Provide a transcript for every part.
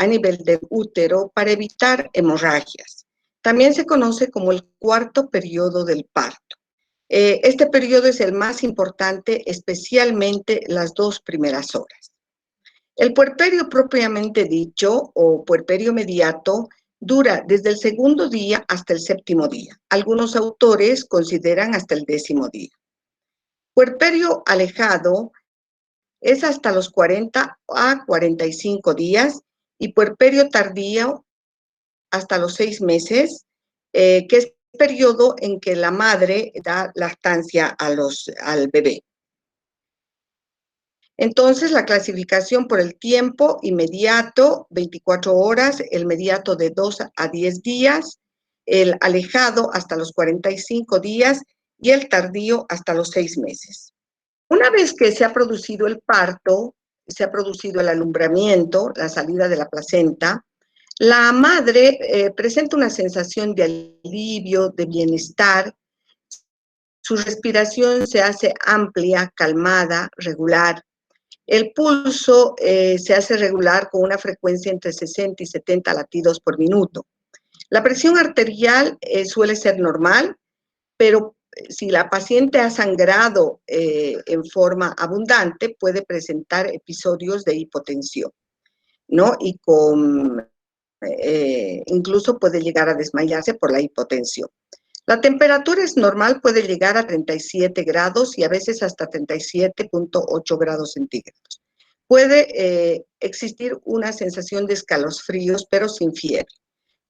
a nivel del útero para evitar hemorragias. También se conoce como el cuarto periodo del parto. Este periodo es el más importante, especialmente las 2 primeras horas. El puerperio propiamente dicho, o puerperio mediato, dura desde el segundo día hasta el 7º día. Algunos autores consideran hasta el 10º día. Puerperio alejado es hasta los 40 a 45 días y puerperio tardío hasta los 6 meses, que es el periodo en que la madre da lactancia al bebé. Entonces, la clasificación por el tiempo inmediato, 24 horas, el mediato de 2 a 10 días, el alejado hasta los 45 días y el tardío hasta los 6 meses. Una vez que se ha producido el parto, se ha producido el alumbramiento, la salida de la placenta, la madre presenta una sensación de alivio, de bienestar. Su respiración se hace amplia, calmada, regular. El pulso se hace regular con una frecuencia entre 60 y 70 latidos por minuto. La presión arterial suele ser normal, pero si la paciente ha sangrado en forma abundante, puede presentar episodios de hipotensión, ¿no? Y incluso puede llegar a desmayarse por la hipotensión. La temperatura es normal, puede llegar a 37 grados y a veces hasta 37.8 grados centígrados. Puede existir una sensación de escalofríos, pero sin fiebre.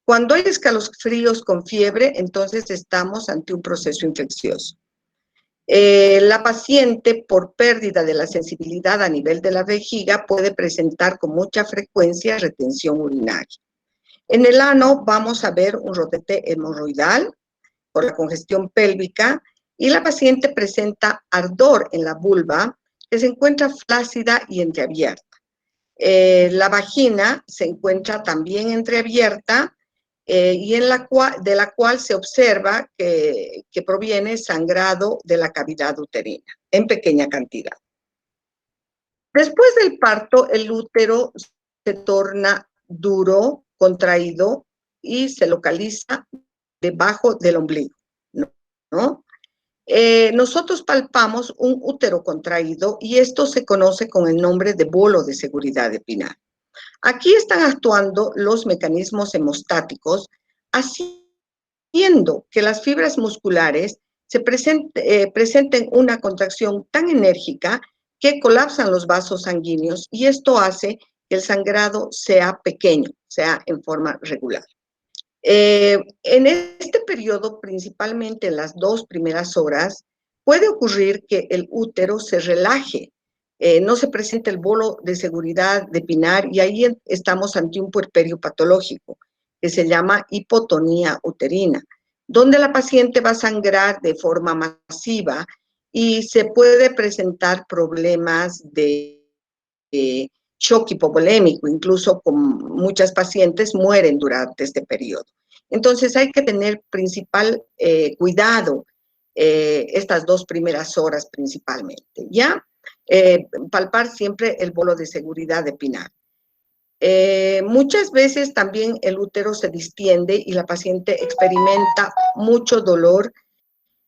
Cuando hay escalofríos con fiebre, entonces estamos ante un proceso infeccioso. La paciente, por pérdida de la sensibilidad a nivel de la vejiga, puede presentar con mucha frecuencia retención urinaria. En el ano vamos a ver un rodete hemorroidal por la congestión pélvica y la paciente presenta ardor en la vulva que se encuentra flácida y entreabierta. La vagina se encuentra también entreabierta y de la cual se observa que proviene sangrado de la cavidad uterina en pequeña cantidad. Después del parto, el útero se torna duro, contraído y se localiza debajo del ombligo, ¿no? Nosotros palpamos un útero contraído y esto se conoce con el nombre de bolo de seguridad de Pinal. Aquí están actuando los mecanismos hemostáticos, haciendo que las fibras musculares presenten una contracción tan enérgica que colapsan los vasos sanguíneos y esto hace que el sangrado sea pequeño, sea en forma regular. En este periodo, principalmente en las 2 primeras horas, puede ocurrir que el útero se relaje, no se presente el bolo de seguridad de Pinal y ahí estamos ante un puerperio patológico que se llama hipotonía uterina, donde la paciente va a sangrar de forma masiva y se puede presentar problemas de shock hipovolémico, incluso con muchas pacientes mueren durante este periodo. Entonces hay que tener principal cuidado estas 2 primeras horas principalmente, ¿ya? Palpar siempre el bolo de seguridad de Pinal. Muchas veces también el útero se distiende y la paciente experimenta mucho dolor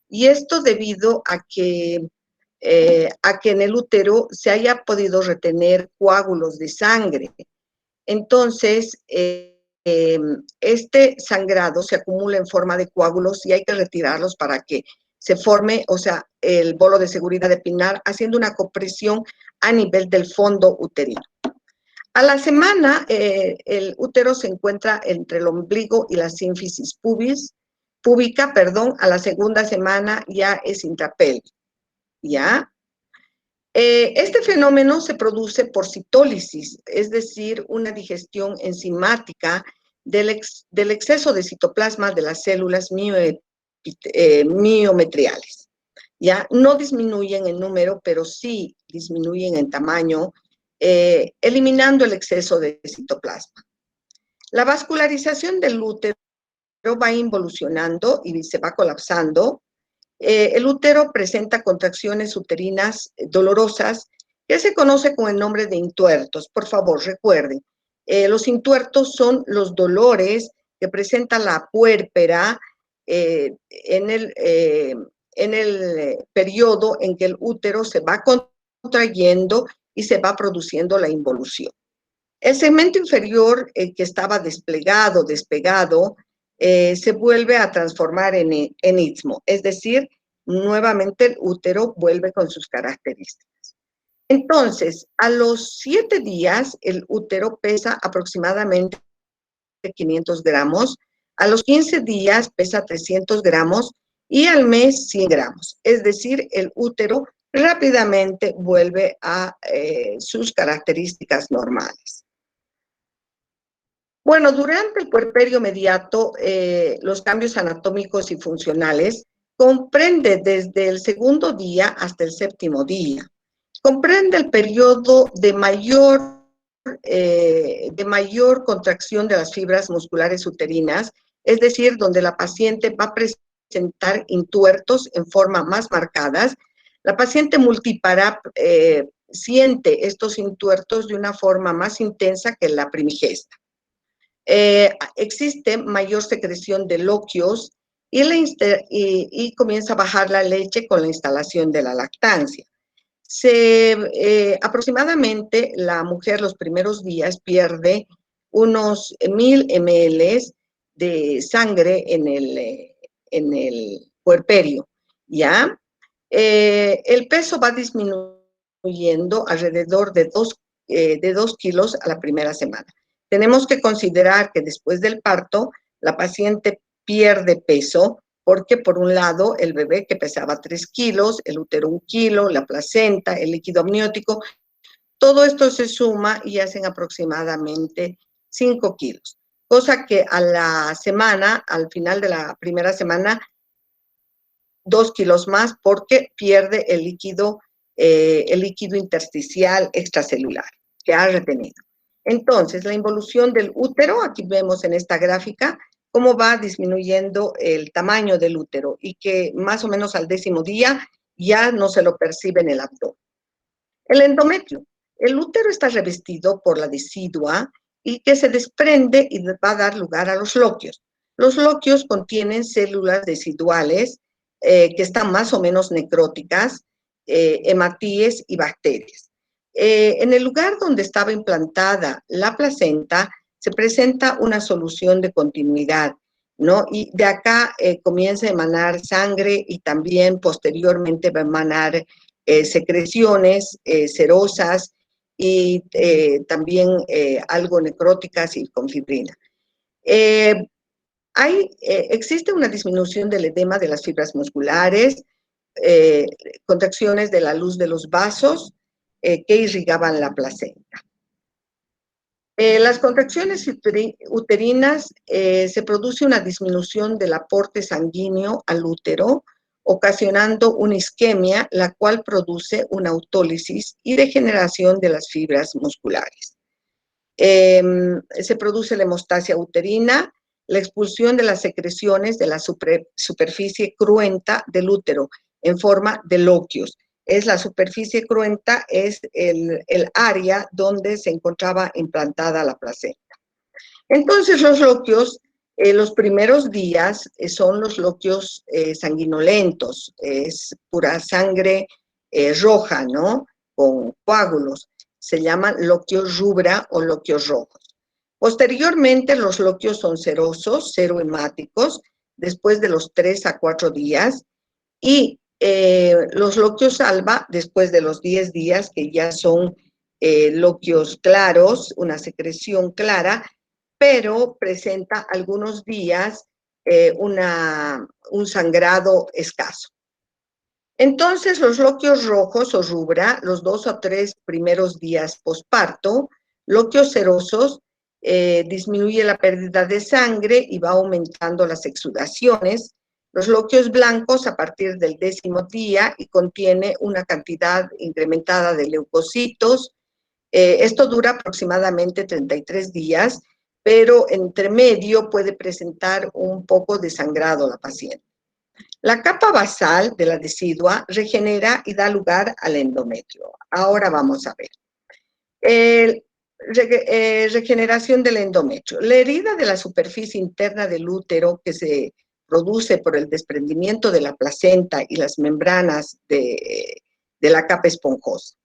y esto debido a que en el útero se haya podido retener coágulos de sangre. Entonces, este sangrado se acumula en forma de coágulos y hay que retirarlos para que se forme, o sea, el bolo de seguridad de Pinal, haciendo una compresión a nivel del fondo uterino. A la semana, el útero se encuentra entre el ombligo y la sínfisis púbica, a la segunda semana ya es intrapélvico, ¿ya? Este fenómeno se produce por citólisis, es decir, una digestión enzimática del exceso de citoplasma de las células miometriales. ¿Ya? No disminuyen en número, pero sí disminuyen en tamaño, eliminando el exceso de citoplasma. La vascularización del útero va involucionando y se va colapsando. El útero presenta contracciones uterinas dolorosas que se conoce con el nombre de intuertos. Por favor, recuerden, Los intuertos son los dolores que presenta la puérpera en el periodo en que el útero se va contrayendo y se va produciendo la involución. El segmento inferior que estaba despegado, se vuelve a transformar en istmo, es decir, nuevamente el útero vuelve con sus características. Entonces, a los 7 días, el útero pesa aproximadamente 500 gramos, a los 15 días pesa 300 gramos y al mes 100 gramos. Es decir, el útero rápidamente vuelve a sus características normales. Bueno, durante el puerperio mediato, los cambios anatómicos y funcionales comprende desde el segundo día hasta el séptimo día. Comprende el periodo de mayor contracción de las fibras musculares uterinas, es decir, donde la paciente va a presentar intuertos en forma más marcadas. La paciente multipara siente estos intuertos de una forma más intensa que la primigesta. Existe mayor secreción de loquios y comienza a bajar la leche con la instalación de la lactancia. Aproximadamente la mujer los primeros días pierde unos 1000 ml de sangre en el puerperio, ¿ya? El peso va disminuyendo alrededor de 2 kilos a la primera semana. Tenemos que considerar que después del parto, la paciente pierde peso, porque por un lado el bebé que pesaba 3 kilos, el útero 1 kilo, la placenta, el líquido amniótico, todo esto se suma y hacen aproximadamente 5 kilos. Cosa que a la semana, al final de la primera semana, 2 kilos más porque pierde el líquido intersticial extracelular que ha retenido. Entonces, la involución del útero, aquí vemos en esta gráfica, cómo va disminuyendo el tamaño del útero y que más o menos al 10º día ya no se lo percibe en el abdomen. El endometrio. El útero está revestido por la decidua y que se desprende y va a dar lugar a los loquios. Los loquios contienen células deciduales que están más o menos necróticas, hematíes y bacterias. En el lugar donde estaba implantada la placenta, se presenta una solución de continuidad, ¿no? Y de acá comienza a emanar sangre y también posteriormente va a emanar secreciones serosas y también algo necróticas y con fibrina. Existe una disminución del edema de las fibras musculares, contracciones de la luz de los vasos que irrigaban la placenta. Las contracciones uterinas se produce una disminución del aporte sanguíneo al útero, ocasionando una isquemia, la cual produce una autólisis y degeneración de las fibras musculares. Se produce la hemostasia uterina, la expulsión de las secreciones de la superficie cruenta del útero en forma de loquios. La superficie cruenta es el área donde se encontraba implantada la placenta. Entonces los loquios, los primeros días son los loquios sanguinolentos, es pura sangre roja, ¿no? Con coágulos. Se llaman loquios rubra o loquios rojos. Posteriormente los loquios son serosos, serohemáticos, después de los 3 a 4 días, y los loquios alba después de los 10 días, que ya son loquios claros, una secreción clara, pero presenta algunos días un sangrado escaso. Entonces, los loquios rojos o rubra, los 2 o 3 primeros días posparto, loquios serosos, disminuye la pérdida de sangre y va aumentando las exudaciones. Los loquios blancos a partir del 10º día y contiene una cantidad incrementada de leucocitos. Esto dura aproximadamente 33 días, pero entre medio puede presentar un poco de sangrado la paciente. La capa basal de la decidua regenera y da lugar al endometrio. Ahora vamos a ver. Regeneración del endometrio. La herida de la superficie interna del útero que se produce por el desprendimiento de la placenta y las membranas de la capa esponjosa.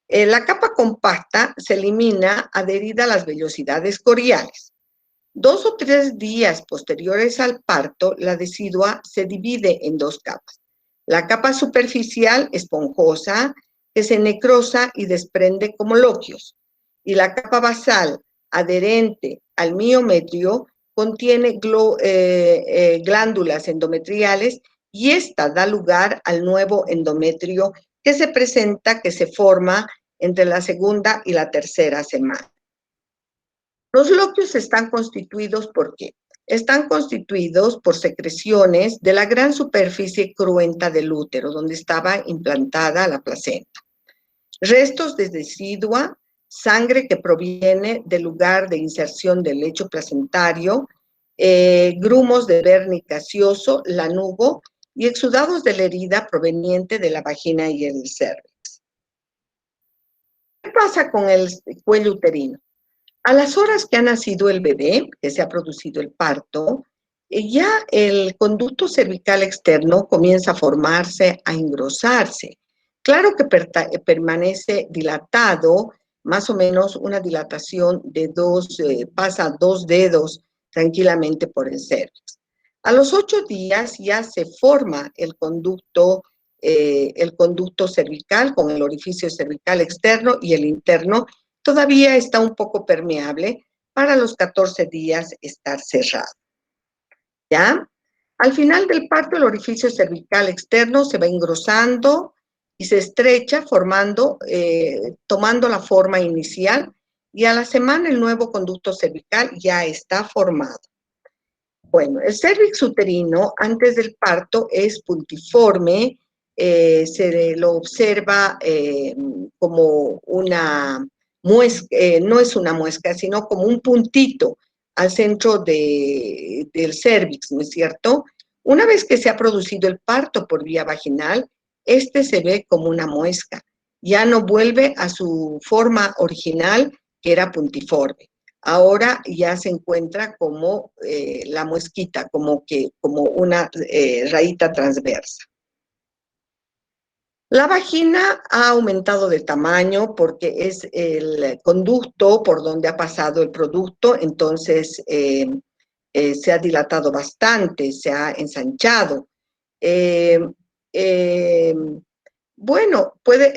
La capa compacta se elimina adherida a las vellosidades coriales. 2 o 3 días posteriores al parto, la decidua se divide en 2 capas. La capa superficial, esponjosa, que se necrosa y desprende como loquios. Y la capa basal, adherente al miometrio, contiene glándulas endometriales y esta da lugar al nuevo endometrio que se presenta, que se forma entre la segunda y la tercera semana. Los loquios están constituidos ¿por qué? Están constituidos por secreciones de la gran superficie cruenta del útero, donde estaba implantada la placenta. Restos de decidua, sangre que proviene del lugar de inserción del lecho placentario, grumos de vernis gaseoso, lanugo y exudados de la herida proveniente de la vagina y el cervix. ¿Qué pasa con el cuello uterino? A las horas que ha nacido el bebé, que se ha producido el parto, ya el conducto cervical externo comienza a formarse, a engrosarse. Claro que permanece dilatado, más o menos una dilatación de pasa 2 dedos tranquilamente por el cervix. A los 8 días ya se forma el conducto cervical con el orificio cervical externo y el interno. Todavía está un poco permeable, para los 14 días estar cerrado. ¿Ya? Al final del parto, el orificio cervical externo se va engrosando y se estrecha, tomando la forma inicial, y a la semana el nuevo conducto cervical ya está formado. Bueno, el cervix uterino antes del parto es puntiforme, se lo observa como una muesca, no es una muesca, sino como un puntito al centro del cervix, ¿no es cierto? Una vez que se ha producido el parto por vía vaginal, este se ve como una muesca, ya no vuelve a su forma original, que era puntiforme. Ahora ya se encuentra como la muesquita, como una rayita transversa. La vagina ha aumentado de tamaño porque es el conducto por donde ha pasado el producto, entonces se ha dilatado bastante, se ha ensanchado. Bueno,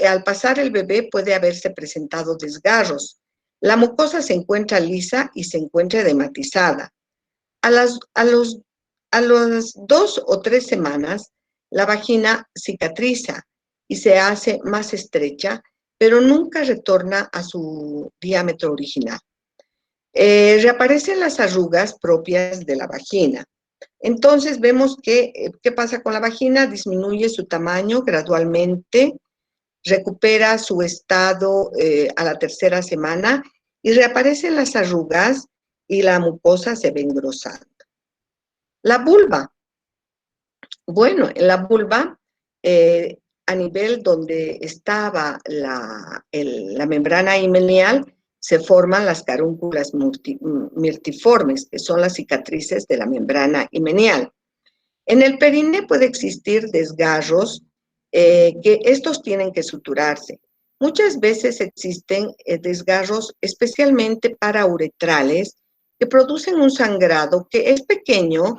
al pasar el bebé puede haberse presentado desgarros. La mucosa se encuentra lisa y se encuentra edematizada. A las 2 o 3 semanas, la vagina cicatriza y se hace más estrecha, pero nunca retorna a su diámetro original. Reaparecen las arrugas propias de la vagina. Entonces vemos que, ¿qué pasa con la vagina? Disminuye su tamaño gradualmente, recupera su estado a la 3ª semana y reaparecen las arrugas y la mucosa se ve engrosando. La vulva. Bueno, en la vulva, a nivel donde estaba la membrana himeneal, se forman las carúnculas mirtiformes, que son las cicatrices de la membrana himeneal. En el perine puede existir desgarros que estos tienen que suturarse. Muchas veces existen desgarros especialmente parauretrales que producen un sangrado que es pequeño,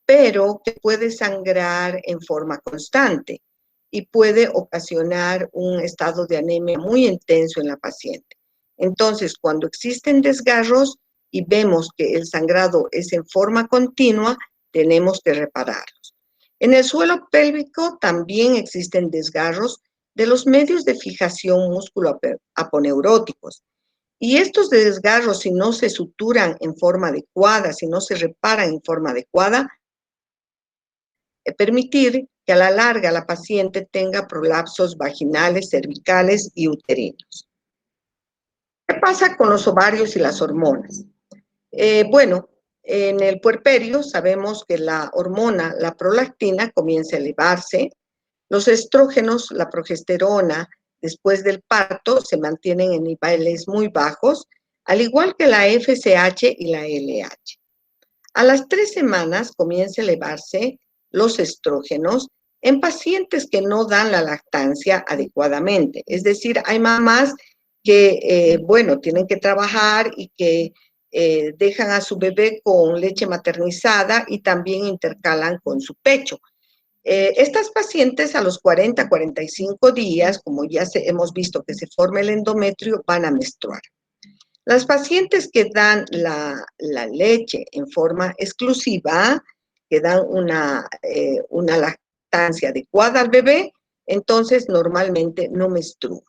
pero que puede sangrar en forma constante y puede ocasionar un estado de anemia muy intenso en la paciente. Entonces, cuando existen desgarros y vemos que el sangrado es en forma continua, tenemos que repararlos. En el suelo pélvico también existen desgarros de los medios de fijación músculo-aponeuróticos. Y estos desgarros, si no se suturan en forma adecuada, si no se reparan en forma adecuada, permitir que a la larga la paciente tenga prolapsos vaginales, cervicales y uterinos. ¿Qué pasa con los ovarios y las hormonas? Bueno, en el puerperio sabemos que la hormona, la prolactina, comienza a elevarse. Los estrógenos, la progesterona, después del parto, se mantienen en niveles muy bajos. al igual que la FSH y la LH. A las 3 semanas comienza a elevarse los estrógenos en pacientes que no dan la lactancia adecuadamente. Es decir, hay mamás que, bueno, tienen que trabajar y que dejan a su bebé con leche maternizada y también intercalan con su pecho. Estas pacientes a los 40, 45 días, como ya hemos visto que se forma el endometrio, van a menstruar. Las pacientes que dan la leche en forma exclusiva, que dan una lactancia adecuada al bebé, entonces normalmente no menstruan,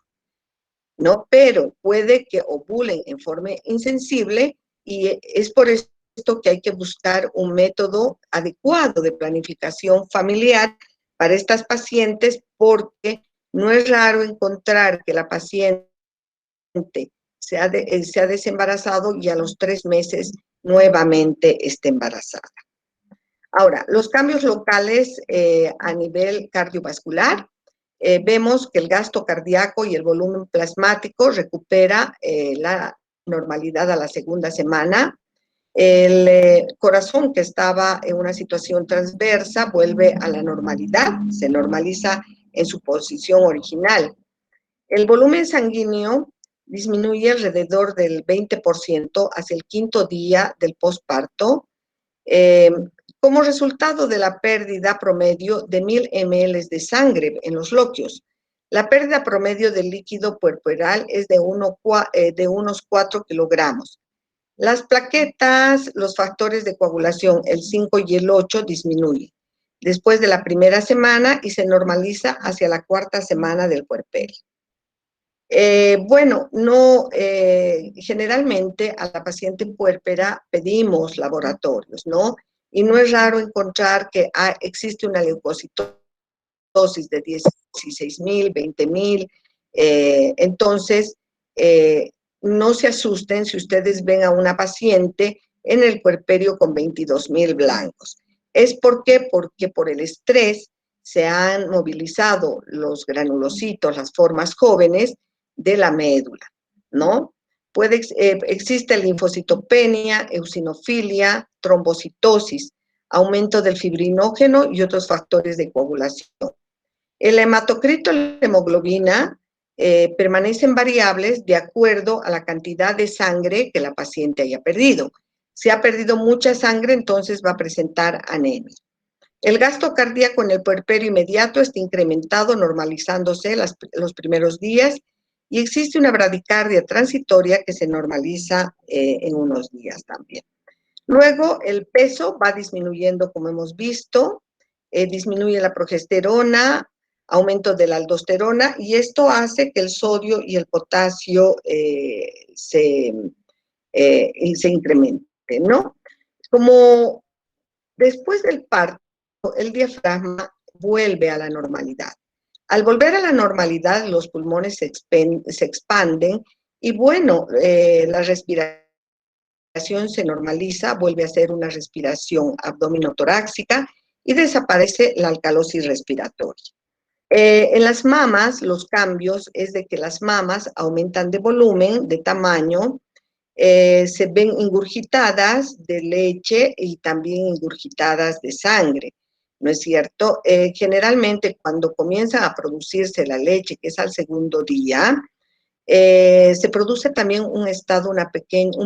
¿no? Pero puede que ovulen en forma insensible y es por esto que hay que buscar un método adecuado de planificación familiar para estas pacientes, porque no es raro encontrar que la paciente se ha desembarazado y a los 3 meses nuevamente está embarazada. Ahora, los cambios locales a nivel cardiovascular, vemos que el gasto cardíaco y el volumen plasmático recupera la normalidad a la segunda semana. El corazón, que estaba en una situación transversa, vuelve a la normalidad, se normaliza en su posición original. El volumen sanguíneo disminuye alrededor del 20% hacia el 5.º día del posparto, como resultado de la pérdida promedio de 1.000 ml de sangre en los loquios. La pérdida promedio del líquido puerperal es de unos 4 kilogramos. Las plaquetas, los factores de coagulación, el 5 y el 8, disminuyen después de la primera semana y se normaliza hacia la 4ª semana del puerperio. Bueno, generalmente a la paciente puérpera pedimos laboratorios, ¿no? Y no es raro encontrar que existe una leucocitosis de 16.000, 20.000. Entonces, no se asusten si ustedes ven a una paciente en el puerperio con 22.000 blancos. ¿Es por qué? Porque por el estrés se han movilizado los granulocitos, las formas jóvenes de la médula, ¿no? Existe linfocitopenia, eosinofilia, trombocitosis, aumento del fibrinógeno y otros factores de coagulación. El hematocrito y la hemoglobina permanecen variables de acuerdo a la cantidad de sangre que la paciente haya perdido. Si ha perdido mucha sangre, entonces va a presentar anemia. El gasto cardíaco en el puerperio inmediato está incrementado, normalizándose los primeros días, y existe una bradicardia transitoria que se normaliza en unos días también. Luego, el peso va disminuyendo, como hemos visto, disminuye la progesterona, aumento de la aldosterona, y esto hace que el sodio y el potasio se incrementen, ¿no? Como después del parto, el diafragma vuelve a la normalidad. Al volver a la normalidad, los pulmones se expanden y, bueno, la respiración se normaliza, vuelve a ser una respiración abdominotorácica y desaparece la alcalosis respiratoria. En las mamas, los cambios es de que las mamas aumentan de volumen, de tamaño, se ven ingurgitadas de leche y también ingurgitadas de sangre, ¿no es cierto? Generalmente cuando comienza a producirse la leche, que es al segundo día, se produce también un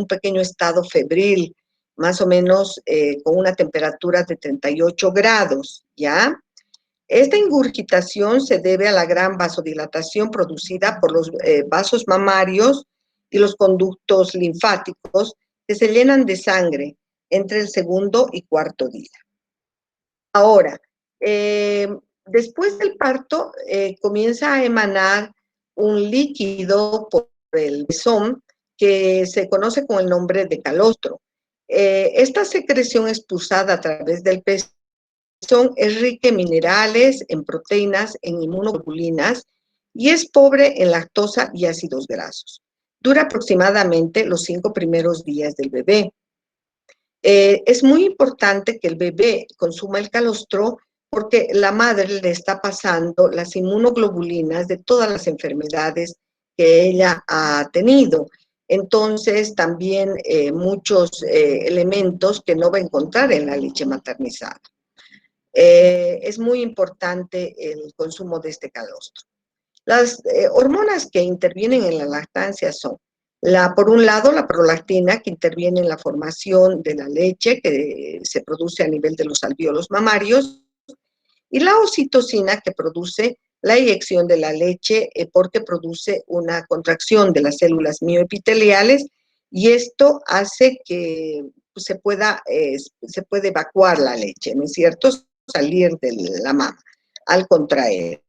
pequeño estado febril, más o menos con una temperatura de 38 grados, ¿ya? Esta ingurgitación se debe a la gran vasodilatación producida por los vasos mamarios y los conductos linfáticos que se llenan de sangre entre el segundo y 4.º día. Ahora, después del parto comienza a emanar un líquido por el pezón que se conoce con el nombre de calostro. Esta secreción expulsada a través del pezón es rica en minerales, en proteínas, en inmunoglobulinas y es pobre en lactosa y ácidos grasos. Dura aproximadamente los 5 primeros días del bebé. Es muy importante que el bebé consuma el calostro porque la madre le está pasando las inmunoglobulinas de todas las enfermedades que ella ha tenido. entonces también muchos elementos que no va a encontrar en la leche maternizada. Es muy importante el consumo de este calostro. Las hormonas que intervienen en la lactancia son, por un lado, la prolactina, que interviene en la formación de la leche que se produce a nivel de los alvéolos mamarios, y la oxitocina, que produce la eyección de la leche porque produce una contracción de las células mioepiteliales, y esto hace que se pueda evacuar la leche, ¿no es cierto? Salir de la mama al contraerse.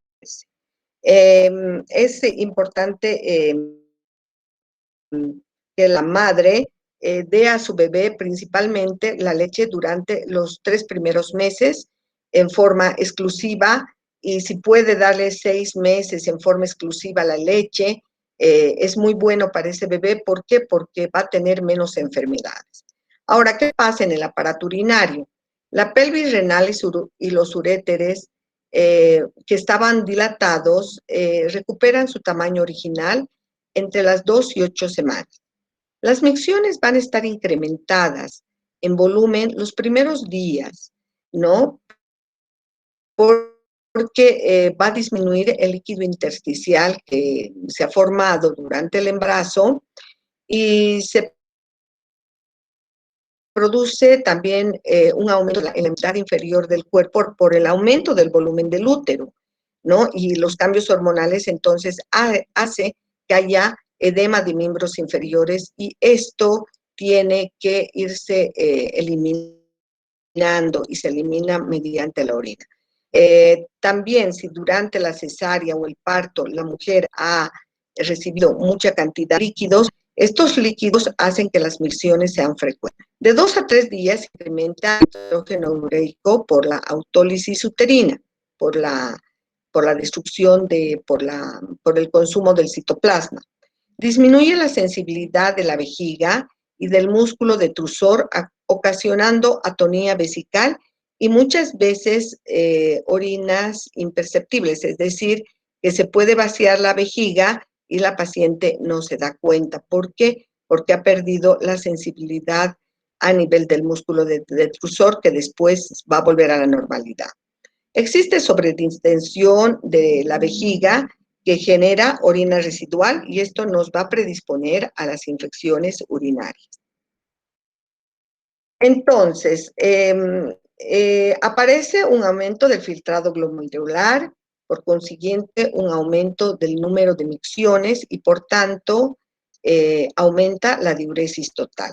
Es importante que la madre dé a su bebé principalmente la leche durante los 3 primeros meses en forma exclusiva, y si puede darle 6 meses en forma exclusiva la leche, es muy bueno para ese bebé. ¿Por qué? Porque va a tener menos enfermedades. Ahora, ¿qué pasa en el aparato urinario? La pelvis renal y los uréteres que estaban dilatados recuperan su tamaño original entre las 2 y 8 semanas. Las micciones van a estar incrementadas en volumen los primeros días, ¿no? Porque va a disminuir el líquido intersticial que se ha formado durante el embarazo, y se produce también un aumento en la mitad inferior del cuerpo por el aumento del volumen del útero, ¿no? Y los cambios hormonales entonces hace que haya edema de miembros inferiores, y esto tiene que irse eliminando, y se elimina mediante la orina. También, si durante la cesárea o el parto la mujer ha recibido mucha cantidad de líquidos, estos líquidos hacen que las micciones sean frecuentes. De 2 a 3 días se incrementa el estrógeno ureico por la autólisis uterina, por la destrucción por el consumo del citoplasma. Disminuye la sensibilidad de la vejiga y del músculo detrusor, ocasionando atonía vesical y muchas veces orinas imperceptibles, es decir, que se puede vaciar la vejiga y la paciente no se da cuenta. ¿Por qué? Porque ha perdido la sensibilidad a nivel del músculo detrusor, que después va a volver a la normalidad. Existe sobredistensión de la vejiga que genera orina residual, y esto nos va a predisponer a las infecciones urinarias. Entonces, aparece un aumento del filtrado glomerular, por consiguiente, un aumento del número de micciones y, por tanto, aumenta la diuresis total.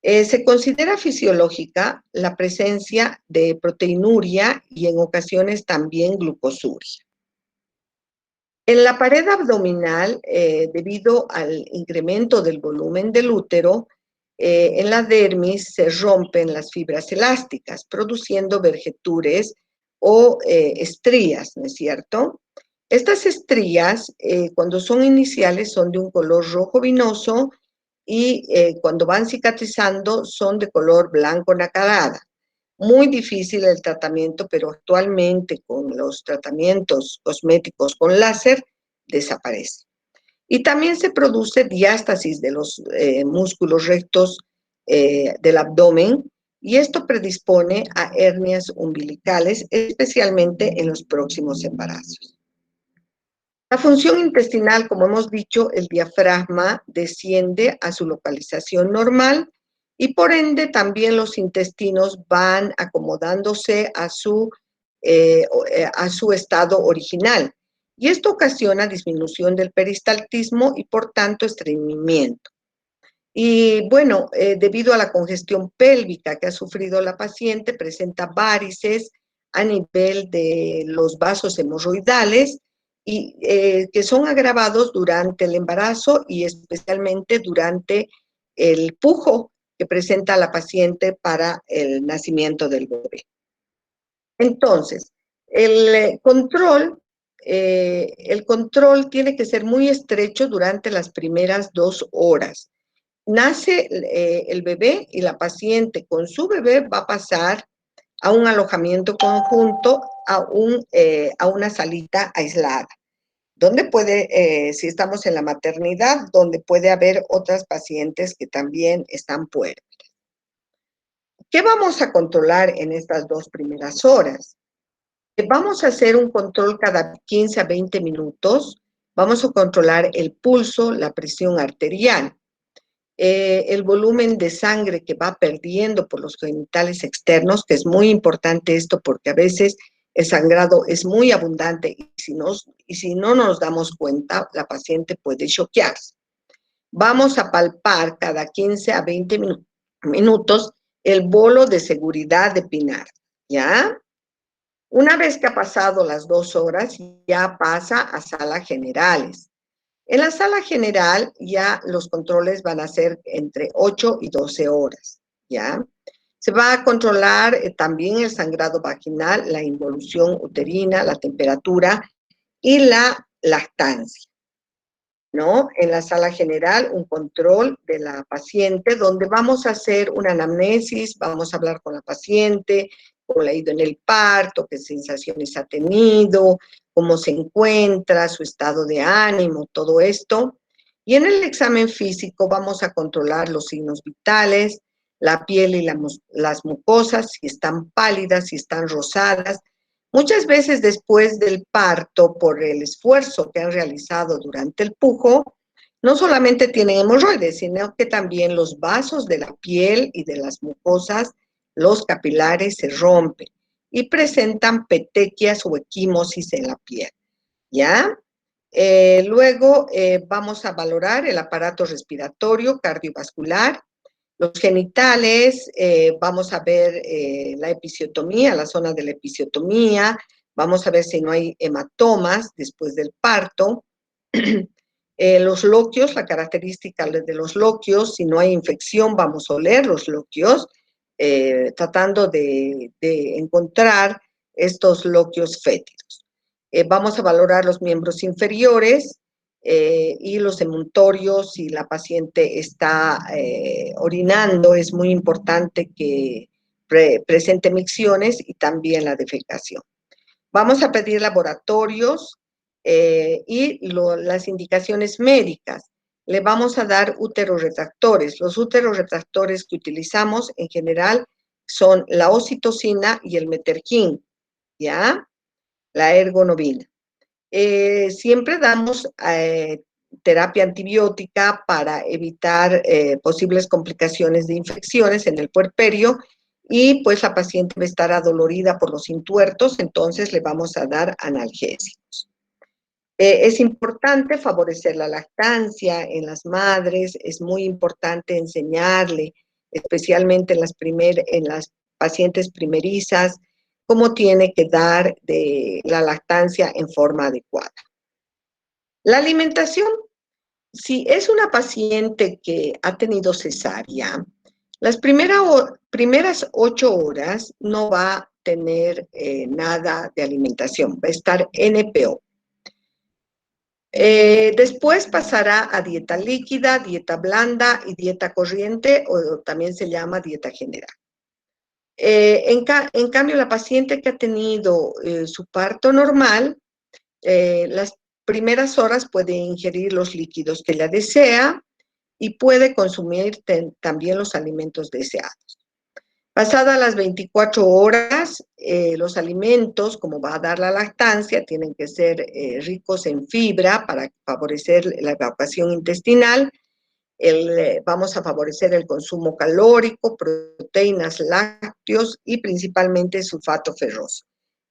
Se considera fisiológica la presencia de proteinuria y en ocasiones también glucosuria. En la pared abdominal, debido al incremento del volumen del útero, en la dermis se rompen las fibras elásticas, produciendo vergetures o estrías, ¿no es cierto? Estas estrías, cuando son iniciales, son de un color rojo vinoso, y cuando van cicatrizando son de color blanco nacarada. Muy difícil el tratamiento, pero actualmente con los tratamientos cosméticos con láser desaparece. Y también se produce diástasis de los músculos rectos del abdomen, y esto predispone a hernias umbilicales, especialmente en los próximos embarazos. La función intestinal, como hemos dicho, el diafragma desciende a su localización normal, y por ende también los intestinos van acomodándose a su estado original. Y esto ocasiona disminución del peristaltismo y, por tanto, estreñimiento. Y bueno, debido a la congestión pélvica que ha sufrido la paciente, presenta varices a nivel de los vasos hemorroidales, y que son agravados durante el embarazo y especialmente durante el pujo que presenta la paciente para el nacimiento del bebé. Entonces, el control tiene que ser muy estrecho durante las primeras 2 horas. Nace el bebé y la paciente con su bebé va a pasar a un alojamiento conjunto, a una salita aislada. donde puede, si estamos en la maternidad, donde puede haber otras pacientes que también están puérperas. ¿Qué vamos a controlar en estas 2 primeras horas? Vamos a hacer un control cada 15 a 20 minutos. Vamos a controlar el pulso, la presión arterial, el volumen de sangre que va perdiendo por los genitales externos, que es muy importante esto porque a veces el sangrado es muy abundante y si no nos damos cuenta, la paciente puede choquearse. Vamos a palpar cada 15 a 20 minutos el bolo de seguridad de Pinar, ¿ya? Una vez que ha pasado las 2 horas, ya pasa a sala generales. En la sala general ya los controles van a ser entre 8 y 12 horas, ¿ya? Se va a controlar también el sangrado vaginal, la involución uterina, la temperatura y la lactancia, ¿no? En la sala general, un control de la paciente, donde vamos a hacer una anamnesis, vamos a hablar con la paciente, cómo le ha ido en el parto, qué sensaciones ha tenido, cómo se encuentra, su estado de ánimo, todo esto. Y en el examen físico vamos a controlar los signos vitales, la piel y las mucosas, si están pálidas, si están rosadas. Muchas veces después del parto, por el esfuerzo que han realizado durante el pujo, no solamente tienen hemorroides, sino que también los vasos de la piel y de las mucosas, los capilares se rompen y presentan petequias o equimosis en la piel, ¿ya? Luego vamos a valorar el aparato respiratorio, cardiovascular, los genitales, vamos a ver la episiotomía, la zona de la episiotomía, vamos a ver si no hay hematomas después del parto. Los loquios, la característica de los loquios, si no hay infección, vamos a oler los loquios, tratando de encontrar estos loquios fétidos. Vamos a valorar los miembros inferiores, y los emuntorios, si la paciente está orinando, es muy importante que presente micciones y también la defecación. Vamos a pedir laboratorios y las indicaciones médicas. Le vamos a dar uteroretractores. Los uteroretractores que utilizamos en general son la oxitocina y el meterquín, ¿ya? La ergonovina. Siempre damos terapia antibiótica para evitar posibles complicaciones de infecciones en el puerperio y pues la paciente va a estar adolorida por los intuertos, entonces le vamos a dar analgésicos. Es importante favorecer la lactancia en las madres, es muy importante enseñarle, especialmente en las pacientes primerizas, cómo tiene que dar de la lactancia en forma adecuada. La alimentación, si es una paciente que ha tenido cesárea, las primeras 8 horas no va a tener nada de alimentación, va a estar NPO. Después pasará a dieta líquida, dieta blanda y dieta corriente, o también se llama dieta general. En cambio, la paciente que ha tenido su parto normal, las primeras horas puede ingerir los líquidos que ella desea y puede consumir también los alimentos deseados. Pasadas las 24 horas, los alimentos, como va a dar la lactancia, tienen que ser ricos en fibra para favorecer la evacuación intestinal. Vamos a favorecer el consumo calórico, proteínas, lácteos y principalmente sulfato ferroso.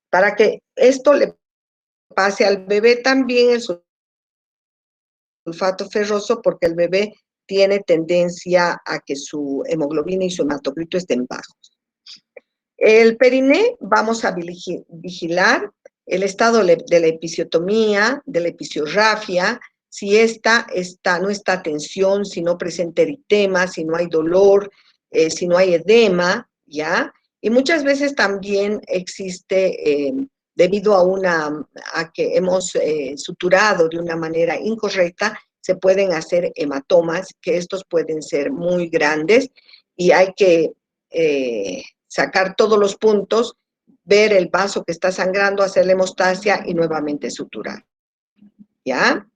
Para que esto le pase al bebé también el sulfato ferroso, porque el bebé tiene tendencia a que su hemoglobina y su hematocrito estén bajos. El periné, vamos a vigilar el estado de la episiotomía, de la episiorrafia, si no está tensión, si no presenta eritema, si no hay dolor, si no hay edema, ¿ya? Y muchas veces también existe, debido a que hemos suturado de una manera incorrecta, se pueden hacer hematomas, que estos pueden ser muy grandes y hay que sacar todos los puntos, ver el vaso que está sangrando, hacer la hemostasia y nuevamente suturar. ¿ya?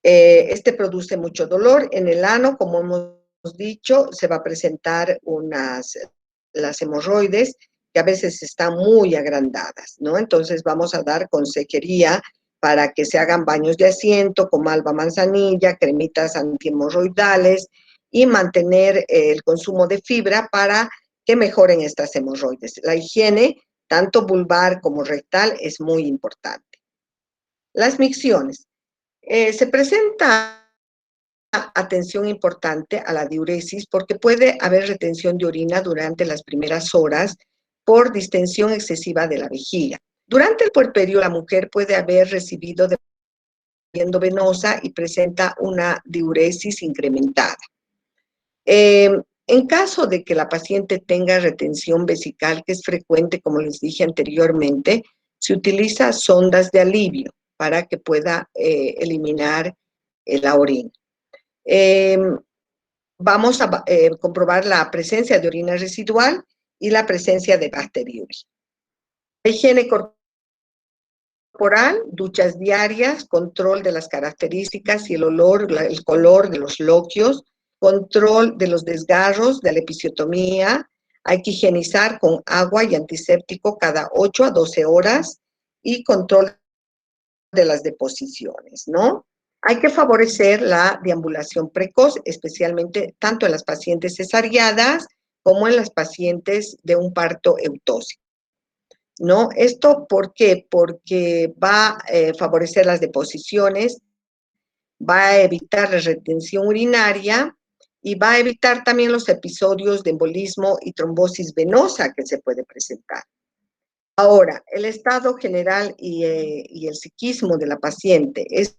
Este produce mucho dolor. En el ano, como hemos dicho, se va a presentar las hemorroides, que a veces están muy agrandadas, ¿no? Entonces vamos a dar consejería para que se hagan baños de asiento con malva manzanilla, cremitas antihemorroidales y mantener el consumo de fibra para que mejoren estas hemorroides. La higiene, tanto vulvar como rectal, es muy importante. Las micciones. Se presenta atención importante a la diuresis porque puede haber retención de orina durante las primeras horas por distensión excesiva de la vejiga. Durante el puerperio, la mujer puede haber recibido de venosa y presenta una diuresis incrementada. En caso de que la paciente tenga retención vesical, que es frecuente, como les dije anteriormente, se utiliza sondas de alivio para que pueda eliminar la orina. Vamos a comprobar la presencia de orina residual y la presencia de bacteriuria. Higiene corporal, duchas diarias, control de las características y el olor, el color de los loquios, control de los desgarros, de la episiotomía. Hay que higienizar con agua y antiséptico cada 8 a 12 horas y control de las deposiciones, ¿no? Hay que favorecer la deambulación precoz, especialmente tanto en las pacientes cesariadas como en las pacientes de un parto eutóxico, ¿no? ¿Esto por qué? Porque va a favorecer las deposiciones, va a evitar la retención urinaria y va a evitar también los episodios de embolismo y trombosis venosa que se puede presentar. Ahora, el estado general y el psiquismo de la paciente es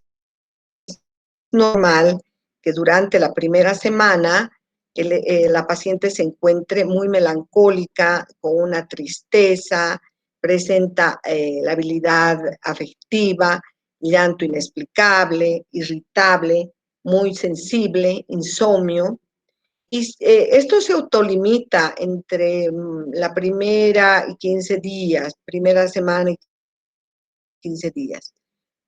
normal que durante la primera semana la paciente se encuentre muy melancólica, con una tristeza, presenta labilidad afectiva, llanto inexplicable, irritable, muy sensible, insomnio. Y esto se autolimita entre la primera y 15 días, primera semana y 15 días.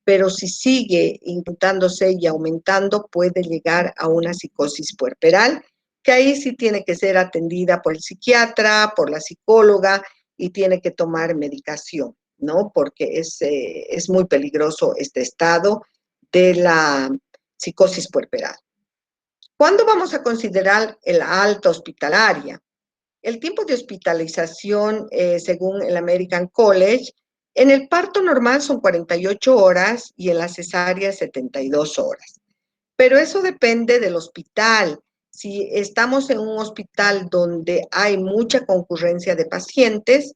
Pero si sigue intentándose y aumentando, puede llegar a una psicosis puerperal, que ahí sí tiene que ser atendida por el psiquiatra, por la psicóloga, y tiene que tomar medicación, ¿no? Porque es muy peligroso este estado de la psicosis puerperal. ¿Cuándo vamos a considerar la alta hospitalaria? El tiempo de hospitalización, según el American College, en el parto normal son 48 horas y en la cesárea 72 horas. Pero eso depende del hospital. Si estamos en un hospital donde hay mucha concurrencia de pacientes,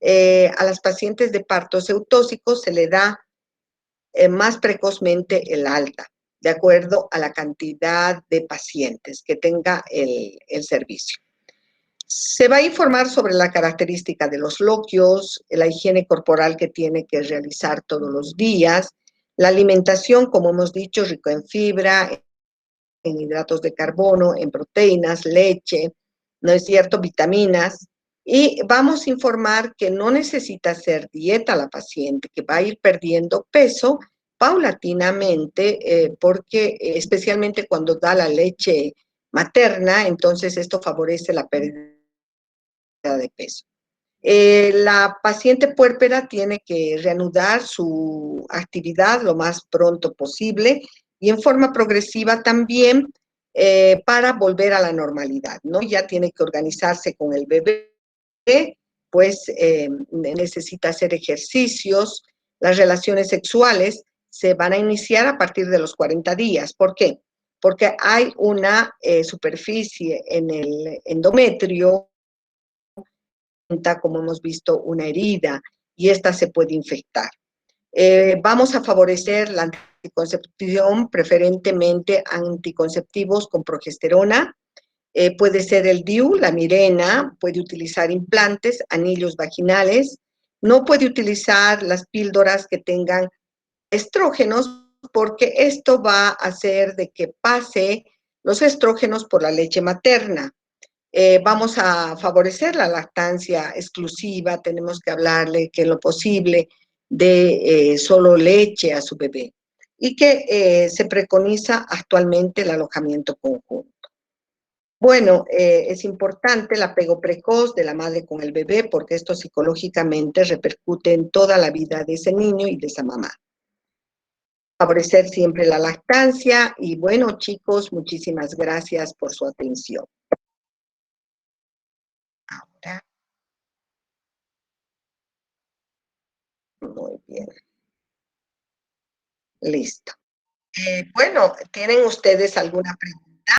a las pacientes de partos eutóxicos se le da más precozmente el alta, de acuerdo a la cantidad de pacientes que tenga el servicio. Se va a informar sobre la característica de los loquios, la higiene corporal que tiene que realizar todos los días, la alimentación, como hemos dicho, rico en fibra, en hidratos de carbono, en proteínas, leche, ¿no es cierto?, vitaminas. Y vamos a informar que no necesita hacer dieta la paciente, que va a ir perdiendo peso paulatinamente, porque especialmente cuando da la leche materna, entonces esto favorece la pérdida de peso. La paciente puérpera tiene que reanudar su actividad lo más pronto posible y en forma progresiva también para volver a la normalidad, ¿no? Ya tiene que organizarse con el bebé, pues necesita hacer ejercicios. Las relaciones sexuales se van a iniciar a partir de los 40 días. ¿Por qué? Porque hay una superficie en el endometrio, como hemos visto, una herida y esta se puede infectar. Vamos a favorecer la anticoncepción, preferentemente anticonceptivos con progesterona. Puede ser el DIU, la Mirena, puede utilizar implantes, anillos vaginales. No puede utilizar las píldoras que tengan estrógenos porque esto va a hacer de que pase los estrógenos por la leche materna. Vamos a favorecer la lactancia exclusiva, tenemos que hablarle que en lo posible de solo leche a su bebé. y que se preconiza actualmente el alojamiento conjunto. Bueno, es importante el apego precoz de la madre con el bebé porque esto psicológicamente repercute en toda la vida de ese niño y de esa mamá. Favorecer siempre la lactancia y bueno, chicos, muchísimas gracias por su atención. Ahora, muy bien, listo. Bueno, ¿tienen ustedes alguna pregunta?